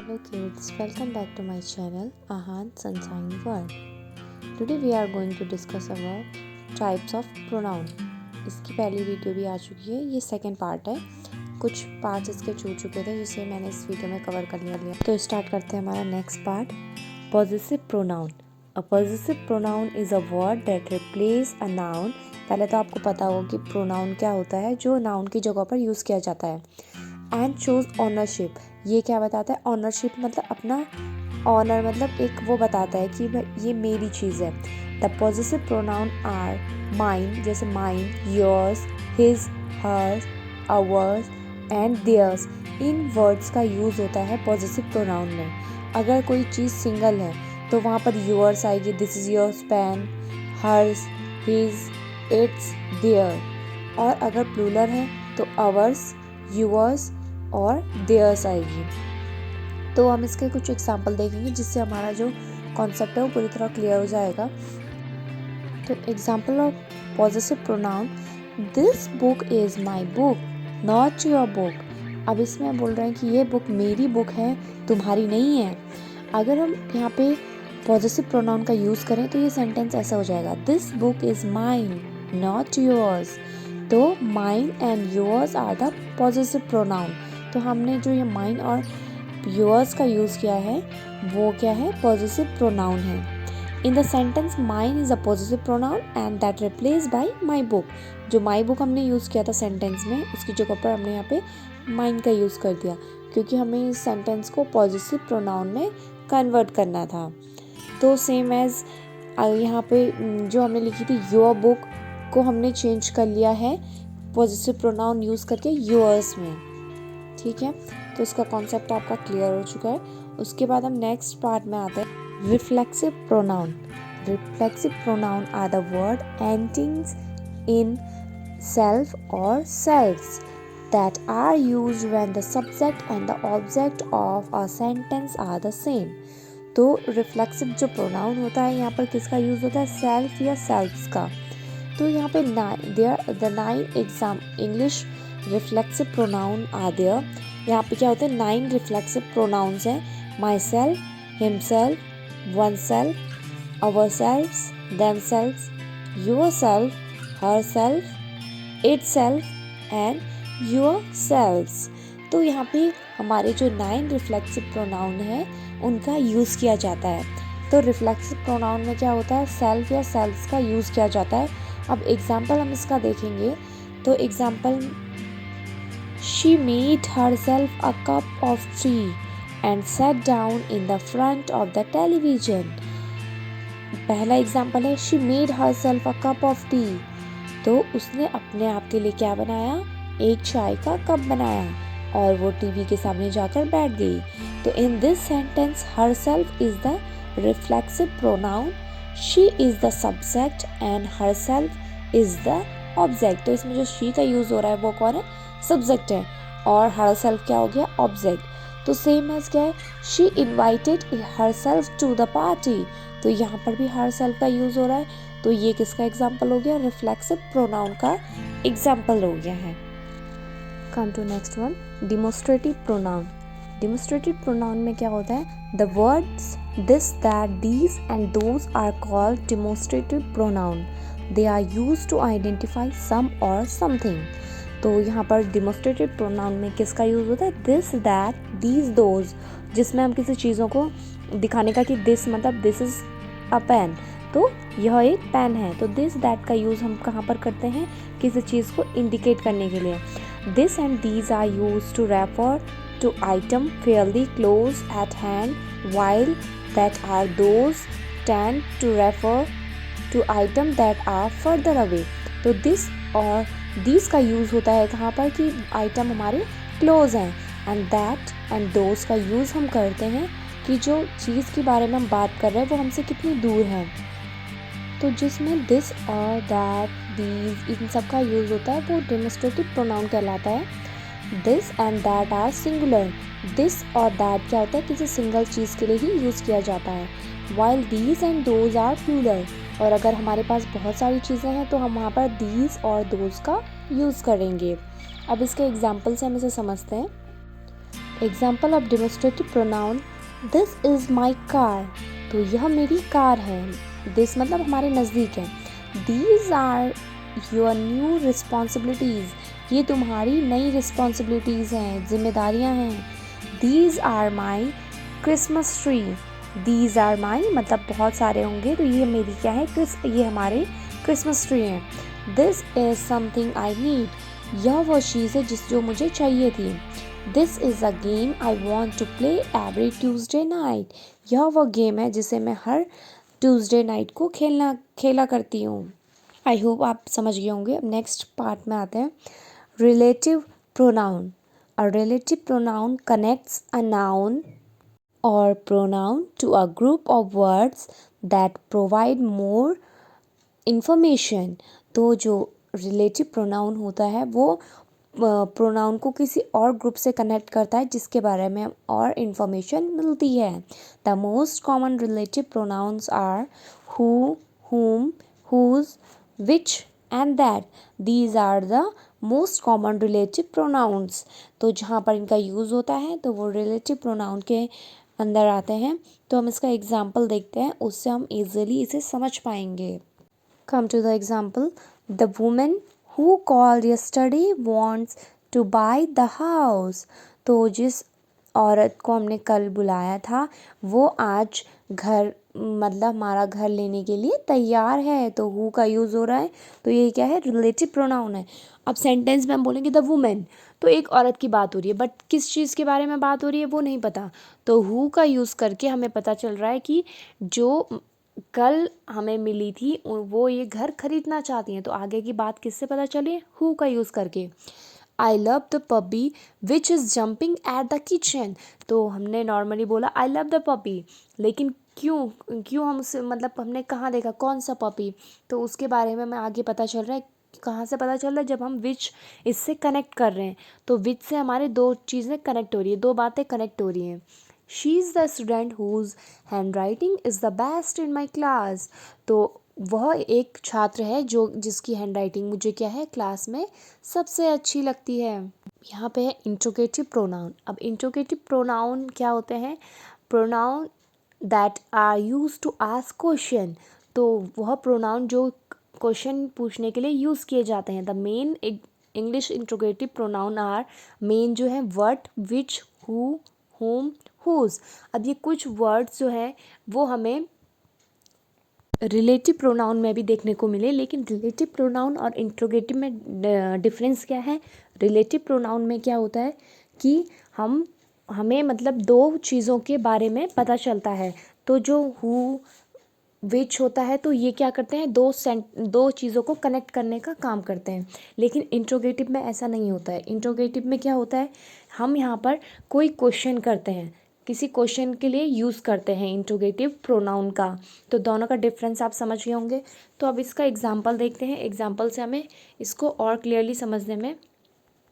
Hello kids, welcome back to my channel Ahan Sunshine World. Today we are going to discuss about types of pronoun. इसकी पहली video भी आ चुकी है, ये second part है. कुछ पार्ट्स इसके छूट चुके थे जिसे मैंने इस वीडियो में कवर कर लिया. तो स्टार्ट करते हैं हमारा next part. Possessive pronoun. A possessive pronoun is a word that replace a noun. पहले तो आपको पता होगा कि प्रोनाउन क्या होता है, जो नाउन की जगह पर यूज़ किया जाता है. And shows ownership. ये क्या बताता है? ऑनरशिप मतलब अपना ऑनर, मतलब एक वो बताता है कि ये मेरी चीज़ है. The possessive pronoun are mine, जैसे mine, yours, his, hers, ours and theirs. इन वर्ड्स का यूज़ होता है पॉजेसिव प्रोनाउन में. अगर कोई चीज़ सिंगल है तो वहाँ पर योर्स आएगी, this is yours pen, hers, his, its, their. और अगर प्लूरल है तो आवर्स, योर्स और देयर्स आएगी. तो हम इसके कुछ एग्जाम्पल देखेंगे जिससे हमारा जो कॉन्सेप्ट है वो पूरी तरह क्लियर हो जाएगा. तो example of possessive pronoun, this book is my book not your book. अब इसमें बोल रहे हैं कि ये बुक मेरी बुक है, तुम्हारी नहीं है. अगर हम यहाँ पे पॉजेसिव प्रोनाउन का यूज़ करें तो ये सेंटेंस ऐसा हो जाएगा, this book is mine not yours. तो mine and yours are the possessive pronoun. तो हमने जो ये माइन और योर्स का यूज़ किया है वो क्या है? पॉजेसिव प्रोनाउन है. In the sentence mine is a possessive pronoun and that replace by my book. जो माई बुक हमने यूज़ किया था सेंटेंस में, उसकी जगह पर हमने यहाँ पे माइन का यूज़ कर दिया क्योंकि हमें इस सेंटेंस को पॉजेसिव प्रोनाउन में कन्वर्ट करना था. तो सेम एज यहाँ पे जो हमने लिखी थी योर बुक को हमने चेंज कर लिया है पॉजेसिव प्रोनाउन यूज़ करके योर्स में. ठीक है, तो इसका कॉन्सेप्ट आपका क्लियर हो चुका है. उसके बाद हम नेक्स्ट पार्ट में आते हैं, reflexive pronoun. Reflexive pronoun are the word endings in self और selves that are used when the subject and the object of a sentence are the same. तो रिफ्लेक्सिव जो प्रोनाउन होता है यहाँ पर किसका यूज़ होता है? सेल्फ या सेल्फ्स का. तो यहाँ पे the 9 exam English reflexive pronoun are there. यहाँ पे क्या होते हैं? 9 रिफ्लेक्सिव प्रोनाउंस हैं. Myself, himself, oneself, ourselves, themselves, yourself, herself, itself and yourselves. तो यहाँ पे हमारे जो 9 रिफ्लेक्सिव प्रोनाउन हैं उनका यूज़ किया जाता है. तो रिफ्लेक्सिव प्रोनाउन में क्या होता है? सेल्फ या सेल्फ्स का यूज़ किया जाता है. अब एग्जाम्पल हम इसका देखेंगे. तो example, she made herself a cup of tea and sat down in the front of the television. पहला एग्जाम्पल है, she made herself a cup of tea. तो उसने अपने आप के लिए क्या बनाया? एक चाय का कप बनाया और वो टीवी के सामने जाकर बैठ गई. तो in this sentence herself is the reflexive pronoun, she is the subject and herself is the object. तो इसमें जो she का यूज़ हो रहा है वो कौन है? सब्जेक्ट है और herself क्या हो गया? ऑब्जेक्ट. तो सेम एज क्या है? She invited herself to the party. तो यहाँ पर भी herself का यूज़ हो रहा है. तो ये किसका एग्जाम्पल हो गया? रिफ्लेक्सिव प्रोनाउन का एग्जाम्पल हो गया है. Come to next one, demonstrative pronoun. Demonstrative pronoun में क्या होता है? The words this, that, these and those are called demonstrative pronoun. They are used to identify some or something. तो यहाँ पर डिमोस्ट्रेटिव प्रोनाउन में किसका यूज़ होता है? दिस, दैट, दीज, दोज, जिसमें हम किसी चीज़ों को दिखाने का कि दिस मतलब दिस इज़ अ पेन, तो यह एक पेन है. तो दिस दैट का यूज़ हम कहाँ पर करते हैं? किसी चीज़ को इंडिकेट करने के लिए. This and these are use to refer to item fairly close at hand, while that are those tend to refer to item that are further away. तो दिस और दीज का यूज़ होता है कहाँ पर? कि आइटम हमारे क्लोज हैं. एंड दैट एंड दोज का यूज़ हम करते हैं कि जो चीज़ के बारे में हम बात कर रहे हैं वो हमसे कितनी दूर है. तो जिसमें दिस और दैट, दीज, इन सब का यूज़ होता है वो डेमोस्ट्रेटिव प्रोनाउन कहलाता है. This and that are singular. This और दैट क्या होता है? किसी सिंगल चीज़ के लिए ही यूज़ किया जाता है. While these and those are plural. और अगर हमारे पास बहुत सारी चीज़ें हैं तो हम वहाँ पर दीज और दोज का यूज़ करेंगे. अब इसके एग्जाम्पल से हम इसे समझते हैं. Example of demonstrative pronoun, this is my car, तो यह मेरी कार है। दिस मतलब हमारे नज़दीक है। These are your new responsibilities, ये तुम्हारी नई रिस्पॉन्सिबिलिटीज़ हैं, जिम्मेदारियाँ हैं। These are my Christmas tree, these are my मतलब बहुत सारे होंगे, तो ये मेरी क्या है, ये हमारे क्रिसमस ट्री है। This is something I need, यह वो चीज़ है जो मुझे चाहिए थी। This is a game I want to play every Tuesday night, यह वो गेम है जिसे मैं हर ट्यूसडे नाइट को खेला करती हूँ। आई होप आप समझ गए होंगे। अब नेक्स्ट पार्ट में आते हैं, relative pronoun. A relative pronoun connects a noun or pronoun to a group of words that provide more information। तो जो रिलेटिव प्रोनाउन होता है वो प्रोनाउन को किसी और ग्रुप से कनेक्ट करता है जिसके बारे में और इन्फॉर्मेशन मिलती है। The most common relative pronouns are who, whom, whose, which and that। These are the most common relative pronouns. तो जहाँ पर इनका यूज़ होता है तो वो रिलेटिव प्रोनाउन के अंदर आते हैं। तो हम इसका एग्जाम्पल देखते हैं, उससे हम इजीली इसे समझ पाएंगे। Come to the example, the women who called yesterday wants to buy the house. तो जिस औरत को हमने कल बुलाया था वो आज घर मतलब हमारा घर लेने के लिए तैयार है। तो हु का यूज़ हो रहा है, तो ये क्या है, रिलेटिव प्रोनाउन है। अब सेंटेंस में हम बोलेंगे द वुमेन, तो एक औरत की बात हो रही है, बट किस चीज़ के बारे में बात हो रही है वो नहीं पता। तो हु का यूज़ करके हमें पता चल रहा है कि जो कल हमें मिली थी वो ये घर खरीदना चाहती हैं। तो आगे की बात किससे पता चली, हु का यूज़ करके। I love the puppy which is jumping at the kitchen. तो हमने नॉर्मली बोला आई लव द पपी, लेकिन क्यों हम उसे मतलब हमने कहाँ देखा कौन सा पपी, तो उसके बारे में हमें आगे पता चल रहा है। कहाँ से पता चल रहा है, जब हम विच इससे कनेक्ट कर रहे हैं। तो विच से हमारे दो चीज़ें कनेक्ट हो रही है, दो बातें कनेक्ट हो रही हैं। She is the student whose handwriting is the best in my class. तो वह एक छात्र है जिसकी हैंड राइटिंग मुझे क्या है, क्लास में सबसे अच्छी लगती है। यहाँ पे है इंट्रोगेटिव प्रोनाउन। अब इंट्रोगेटिव प्रोनाउन क्या होते हैं, pronoun that are use to ask question. तो वह प्रोनाउन जो क्वेश्चन पूछने के लिए यूज़ किए जाते हैं। The main English interrogative pronoun are, main जो है what, which, who, whom, whose। अब ये कुछ वर्ड्स जो है वो हमें रिलेटिव प्रोनाउन में भी देखने को मिले, लेकिन रिलेटिव प्रोनाउन और इंट्रोगेटिव में डिफरेंस क्या है। रिलेटिव प्रोनाउन में क्या होता है कि हमें मतलब दो चीज़ों के बारे में पता चलता है। तो जो हु विच होता है तो ये क्या करते हैं, दो चीज़ों को कनेक्ट करने का काम करते हैं। लेकिन इंट्रोगेटिव में ऐसा नहीं होता है। इंट्रोगेटिव में क्या होता है, हम यहाँ पर कोई क्वेश्चन करते हैं, किसी क्वेश्चन के लिए यूज़ करते हैं इंट्रोगेटिव प्रोनाउन का। तो दोनों का डिफरेंस आप समझ गए होंगे। तो अब इसका एग्जाम्पल देखते हैं, एग्जाम्पल से हमें इसको और क्लियरली समझने में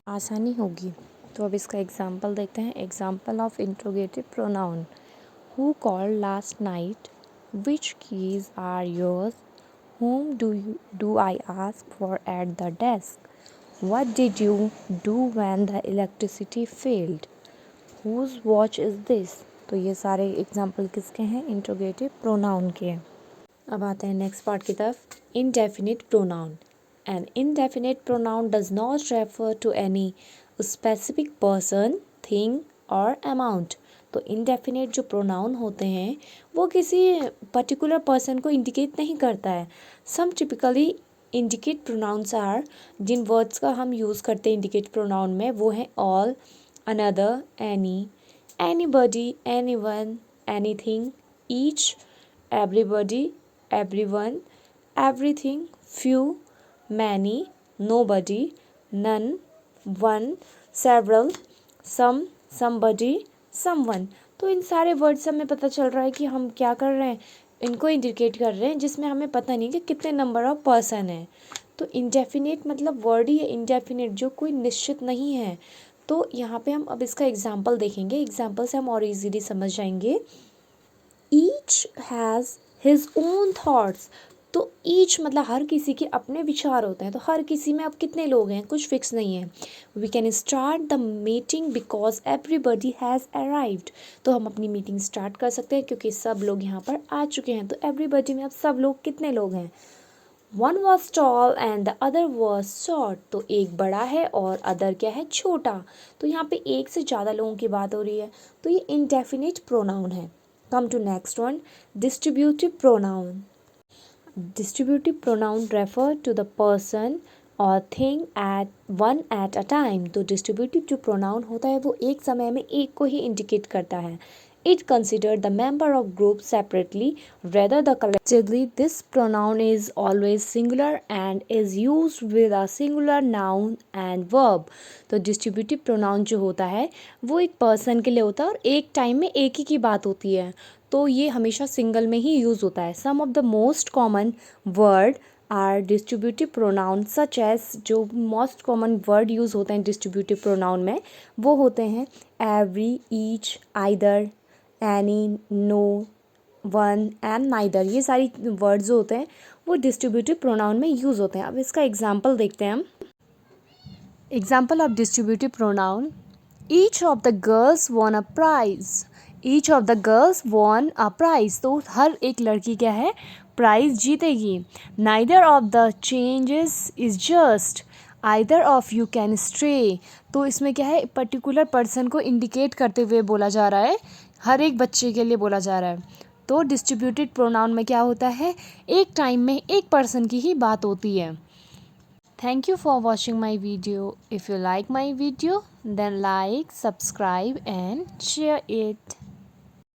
आसानी होगी। तो अब इसका एग्जाम्पल देखते हैं, example of interrogative pronoun. Who called last night, which keys are yours, whom do I ask for at the desk, what did you do when the electricity failed, whose watch is this। तो ये सारे example किसके हैं, interrogative pronoun के। अब आते हैं next part की तरफ, indefinite pronoun. An indefinite pronoun does not refer to any specific person, thing और अमाउंट। तो इनडेफिनेट जो प्रोनाउन होते हैं वो किसी पर्टिकुलर पर्सन को इंडिकेट नहीं करता है। Some typically indicate pronouns are, जिन वर्ड्स का हम यूज़ करते हैं इंडिकेट प्रोनाउन में वो हैं all, another, any, anybody, anyone, anything, each, everybody, everyone, everything, few, many, nobody, none, one, several, some, somebody, someone. तो इन सारे वर्ड से हमें पता चल रहा है कि हम क्या कर रहे हैं, इनको इंडिकेट कर रहे हैं जिसमें हमें पता नहीं कि कितने नंबर ऑफ पर्सन है। तो इंडेफिनिट मतलब वर्ड ही है इंडेफिनिट, जो कोई निश्चित नहीं है। तो यहाँ पे हम अब इसका एग्जाम्पल देखेंगे, एग्जाम्पल से हम और इजीली समझ जाएंगे। Each has his own thoughts. तो ईच मतलब हर किसी के अपने विचार होते हैं, तो हर किसी में अब कितने लोग हैं कुछ फिक्स नहीं है। We can start the meeting because everybody has arrived. तो हम अपनी मीटिंग स्टार्ट कर सकते हैं क्योंकि सब लोग यहाँ पर आ चुके हैं। तो एवरीबडी में अब सब लोग कितने लोग हैं? One was tall and the other was short. तो एक बड़ा है और अदर क्या है? छोटा। तो यहाँ पे एक से ज़्यादा लोगों की बात हो रही है, तो ये इंडेफिनिट प्रोनाउन है। Come to next one, distributive pronoun. Distributive pronoun refer to the person or thing at one at a time. तो डिस्ट्रीब्यूटिव जो प्रोनाउन होता है वो एक समय में एक को ही इंडिकेट करता है। It considered the member of group separately rather than collectively. This pronoun is always singular and is used with a singular noun and verb. तो distributive pronoun जो होता है वो एक person के लिए होता है और एक टाइम में एक ही की बात होती है, तो ये हमेशा सिंगल में ही यूज़ होता है। Some of the most common word are distributive pronoun such as. जो मोस्ट कॉमन वर्ड यूज़ होते हैं डिस्ट्रीब्यूटिव प्रोनाउन में वो होते हैं every, each, either, any, no, one and neither. ये सारी वर्ड्स जो होते हैं वो डिस्ट्रीब्यूटिव प्रोनाउन में यूज़ होते हैं। अब इसका एग्जांपल देखते हैं हम। Example of distributive pronoun, each of the girls won a prize. Each of the girls won a prize, तो हर एक लड़की क्या है? प्राइज जीतेगी। Neither of the changes is just, either of you can stray. तो इसमें क्या है? पर्टिकुलर पर्सन को इंडिकेट करते हुए बोला जा रहा है, हर एक बच्चे के लिए बोला जा रहा है। तो डिस्ट्रीब्यूटेड प्रोनाउन में क्या होता है? एक टाइम में एक पर्सन की ही बात होती है। Thank you for watching my video. If you like my video, then like, subscribe and share it.